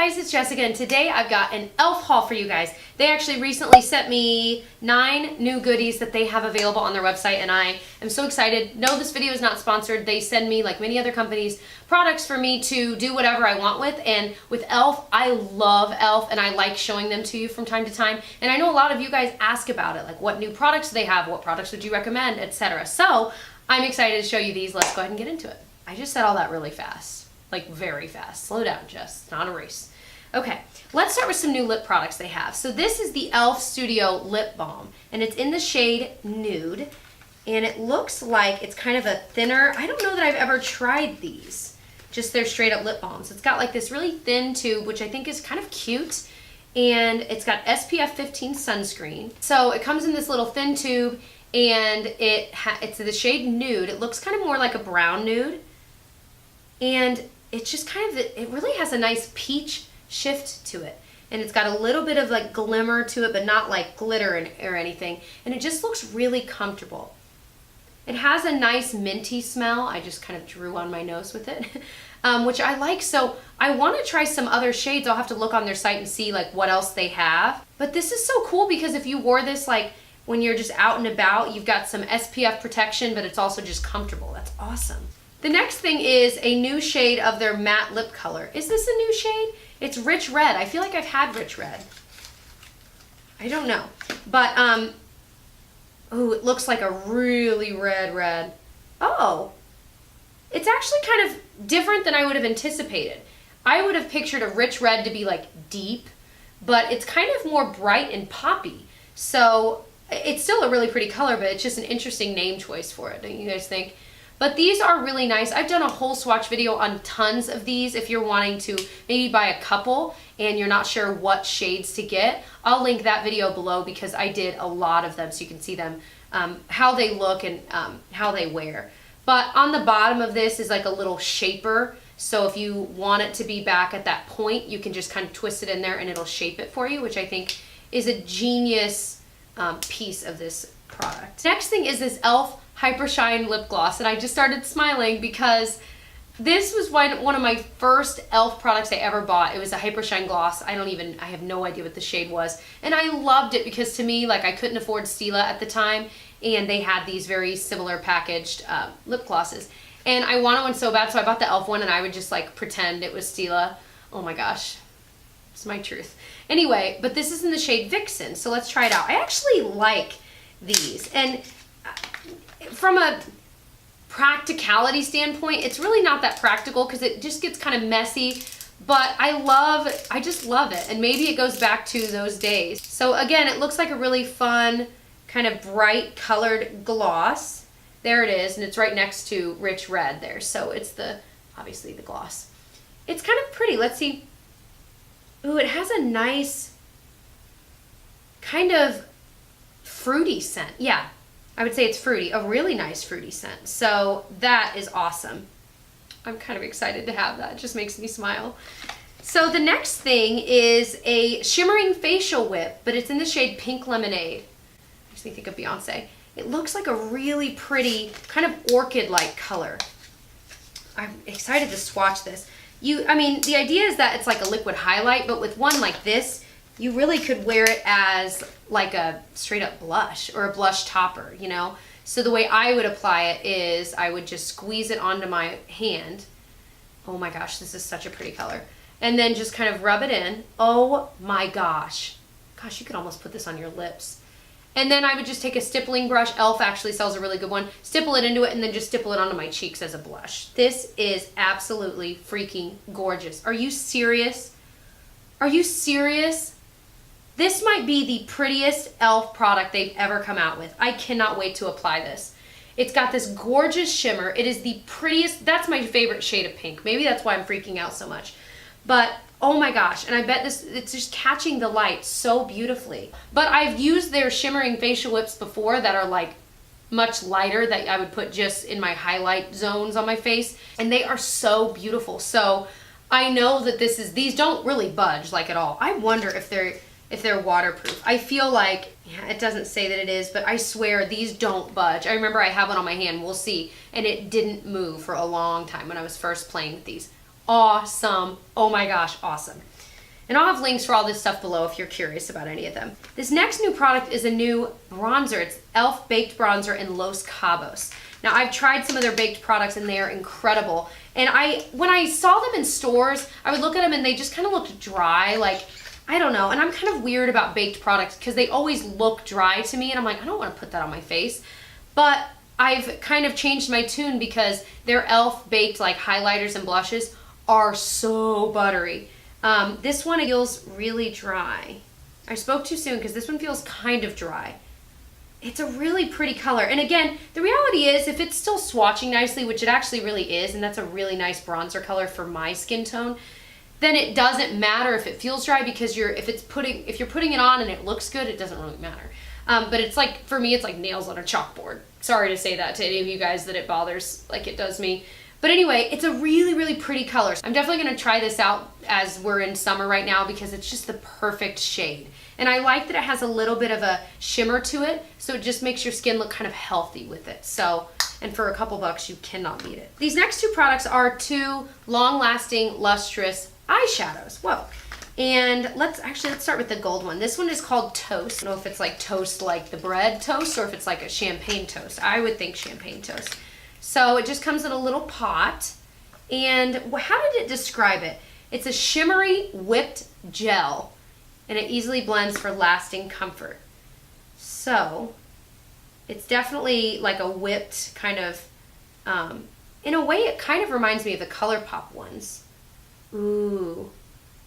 guys, it's Jessica, and today I've got an e.l.f. haul for you guys. They actually recently sent me 9 new goodies that they have available on their website, and I am so excited. No, this video is not sponsored. They send me, like many other companies, products for me to do whatever I want with, and with e.l.f., I love e.l.f., and I like showing them to you from time to time, and I know a lot of you guys ask about it, like what new products they have, what products would you recommend, etc. So, I'm excited to show you these. Let's go ahead and get into it. I just said all that really fast. Like very fast. Slow down, Jess. It's not a race. Okay, let's start with some new lip products they have. So this is the e.l.f. Studio Lip Balm, and it's in the shade Nude, and it looks like it's kind of a thinner, I don't know that I've ever tried these, just their straight up lip balms. It's got like this really thin tube, which I think is kind of cute, and it's got SPF 15 sunscreen. So it comes in this little thin tube, and it's the shade Nude. It looks kind of more like a brown nude, and it's just kind of, it really has a nice peach shift to it. And it's got a little bit of like glimmer to it, but not like glitter or anything. And it just looks really comfortable. It has a nice minty smell. I just kind of drew on my nose with it, which I like. So I want to try some other shades. I'll have to look on their site and see like what else they have. But this is so cool because if you wore this like when you're just out and about, you've got some SPF protection, but it's also just comfortable. That's awesome. The next thing is a new shade of their matte lip color. Is this a new shade? It's Rich Red. I feel like I've had Rich Red. I don't know. But, oh, it looks like a really red. Oh, it's actually kind of different than I would have anticipated. I would have pictured a Rich Red to be like deep, but it's kind of more bright and poppy. So it's still a really pretty color, but it's just an interesting name choice for it, don't you guys think? But these are really nice. I've done a whole swatch video on tons of these if you're wanting to maybe buy a couple and you're not sure what shades to get. I'll link that video below because I did a lot of them so you can see them, how they look and how they wear. But on the bottom of this is like a little shaper. So if you want it to be back at that point, you can just kind of twist it in there and it'll shape it for you, which I think is a genius piece of this product. Next thing is this e.l.f. Hyper Shine lip gloss, and I just started smiling because this was one of my first e.l.f. products I ever bought. It was a Hyper Shine gloss. I have no idea what the shade was, and I loved it because to me, like, I couldn't afford Stila at the time, and they had these very similar packaged lip glosses, and I wanted one so bad, so I bought the e.l.f. one, and I would just like pretend it was Stila. Oh my gosh, it's my truth. Anyway, but this is in the shade Vixen, so let's try it out. I actually like these, and from a practicality standpoint, it's really not that practical because it just gets kind of messy, but I just love it, and maybe it goes back to those days. So again, it looks like a really fun, kind of bright colored gloss. There it is, and it's right next to Rich Red there, so it's obviously the gloss. It's kind of pretty. Let's see. Ooh, it has a nice kind of fruity scent. Yeah, I would say it's fruity, a really nice fruity scent. So that is awesome. I'm kind of excited to have that. It just makes me smile. So the next thing is a shimmering facial whip, but it's in the shade Pink Lemonade. Makes me think of Beyonce. It looks like a really pretty, kind of orchid-like color. I'm excited to swatch this. I mean, the idea is that it's like a liquid highlight, but with one like this, you really could wear it as like a straight up blush or a blush topper, you know? So the way I would apply it is I would just squeeze it onto my hand. Oh my gosh, this is such a pretty color. And then just kind of rub it in. Oh my gosh. Gosh, you could almost put this on your lips. And then I would just take a stippling brush. e.l.f. actually sells a really good one. Stipple it into it and then just stipple it onto my cheeks as a blush. This is absolutely freaking gorgeous. Are you serious? Are you serious? This might be the prettiest e.l.f. product they've ever come out with. I cannot wait to apply this. It's got this gorgeous shimmer. It is the prettiest, that's my favorite shade of pink. Maybe that's why I'm freaking out so much. But oh my gosh, and I bet it's just catching the light so beautifully. But I've used their shimmering facial whips before that are like much lighter, that I would put just in my highlight zones on my face, and they are so beautiful. So I know that these don't really budge like at all. I wonder if they're waterproof. I feel like, yeah, it doesn't say that it is, but I swear these don't budge. I remember I have one on my hand, we'll see, and it didn't move for a long time when I was first playing with these. Awesome. Oh my gosh, awesome. And I'll have links for all this stuff below if you're curious about any of them. This next new product is a new bronzer. It's e.l.f. Baked Bronzer in Los Cabos. Now, I've tried some of their baked products and they are incredible. And when I saw them in stores, I would look at them and they just kind of looked dry, like, I don't know. And I'm kind of weird about baked products because they always look dry to me and I'm like, I don't want to put that on my face. But I've kind of changed my tune because their e.l.f. baked like highlighters and blushes are so buttery. This one feels really dry. I spoke too soon because this one feels kind of dry. It's a really pretty color. And again, the reality is if it's still swatching nicely, which it actually really is, and that's a really nice bronzer color for my skin tone, then it doesn't matter if it feels dry because if you're putting it on and it looks good, it doesn't really matter. But it's like, for me, it's like nails on a chalkboard. Sorry to say that to any of you guys that it bothers like it does me. But anyway, it's a really, really pretty color. I'm definitely gonna try this out as we're in summer right now because it's just the perfect shade. And I like that it has a little bit of a shimmer to it, so it just makes your skin look kind of healthy with it. So, and for a couple bucks, you cannot beat it. These next two products are two long-lasting, lustrous eyeshadows. Whoa. And let's start with the gold one. This one is called Toast. I don't know if it's like toast like the bread toast or if it's like a champagne toast. I would think champagne toast. So it just comes in a little pot. And how did it describe it? It's a shimmery whipped gel and it easily blends for lasting comfort. So it's definitely like a whipped kind of, in a way it kind of reminds me of the ColourPop ones. Ooh,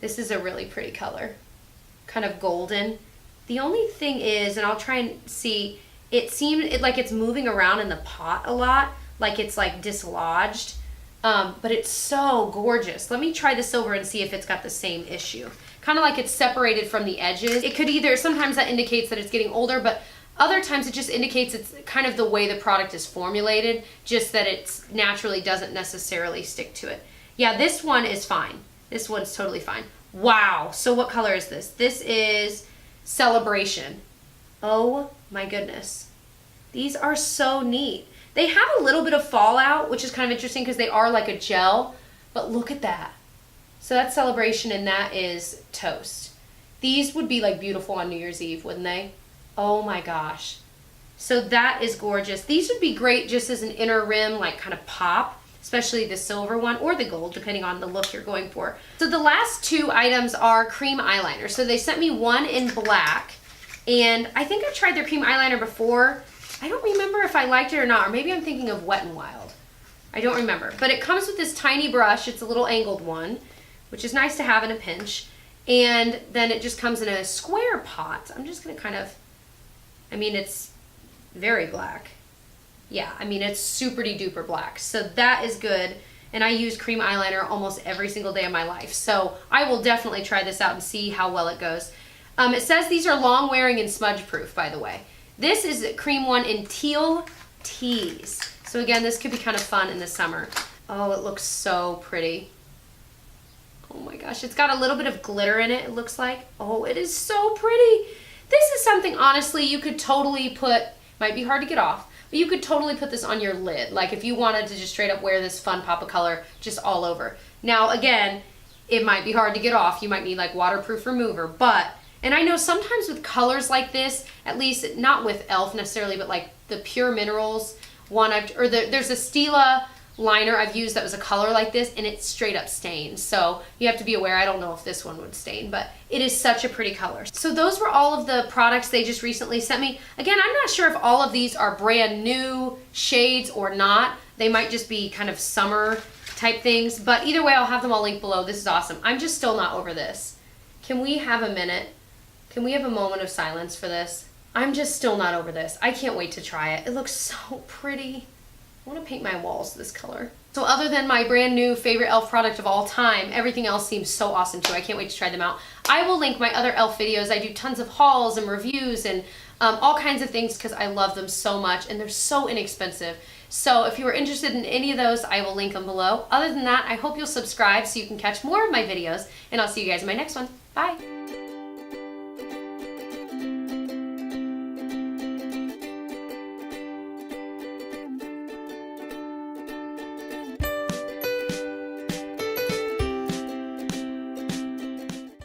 this is a really pretty color, kind of golden. The only thing is, and I'll try and see, it seemed like it's moving around in the pot a lot, like it's like dislodged, but it's so gorgeous. Let me try the silver and see if it's got the same issue. Kind of like it's separated from the edges. It could either, sometimes that indicates that it's getting older, but other times it just indicates it's kind of the way the product is formulated, just that it naturally doesn't necessarily stick to it. Yeah, this one is fine. This one's totally fine. Wow, so what color is this? This is Celebration. Oh my goodness. These are so neat. They have a little bit of fallout, which is kind of interesting because they are like a gel, but look at that. So that's Celebration and that is Toast. These would be like beautiful on New Year's Eve, wouldn't they? Oh my gosh. So that is gorgeous. These would be great just as an inner rim, like kind of pop, especially the silver one or the gold, depending on the look you're going for. So the last two items are cream eyeliner. So they sent me one in black, and I think I've tried their cream eyeliner before. I don't remember if I liked it or not, or maybe I'm thinking of Wet n Wild. I don't remember. But it comes with this tiny brush. It's a little angled one, which is nice to have in a pinch. And then it just comes in a square pot. I'm just gonna kind of, I mean, it's very black. Yeah, I mean, it's super duper black. So that is good. And I use cream eyeliner almost every single day of my life. So I will definitely try this out and see how well it goes. It says these are long wearing and smudge proof, by the way. This is a cream one in Teal Tease. So again, this could be kind of fun in the summer. Oh, it looks so pretty. Oh my gosh, it's got a little bit of glitter in it, it looks like. Oh, it is so pretty. This is something, honestly, you could totally put, might be hard to get off, but you could totally put this on your lid. Like if you wanted to just straight up wear this fun pop of color just all over. Now, again, it might be hard to get off. You might need like waterproof remover, but, and I know sometimes with colors like this, at least not with e.l.f. necessarily, but like the Pure Minerals one, there's a Stila liner I've used that was a color like this and it straight up stains. So you have to be aware. I don't know if this one would stain, but it is such a pretty color. So those were all of the products they just recently sent me. Again, I'm not sure if all of these are brand new shades or not. They might just be kind of summer type things, but either way, I'll have them all linked below. This is awesome. I'm just still not over this. Can we have a minute? Can we have a moment of silence for this? I'm just still not over this. I can't wait to try it. It looks so pretty. I want to paint my walls this color. So other than my brand new favorite e.l.f. product of all time, everything else seems so awesome too. I can't wait to try them out. I will link my other e.l.f. videos. I do tons of hauls and reviews and all kinds of things because I love them so much and they're so inexpensive. So if you are interested in any of those, I will link them below. Other than that, I hope you'll subscribe so you can catch more of my videos, and I'll see you guys in my next one. Bye.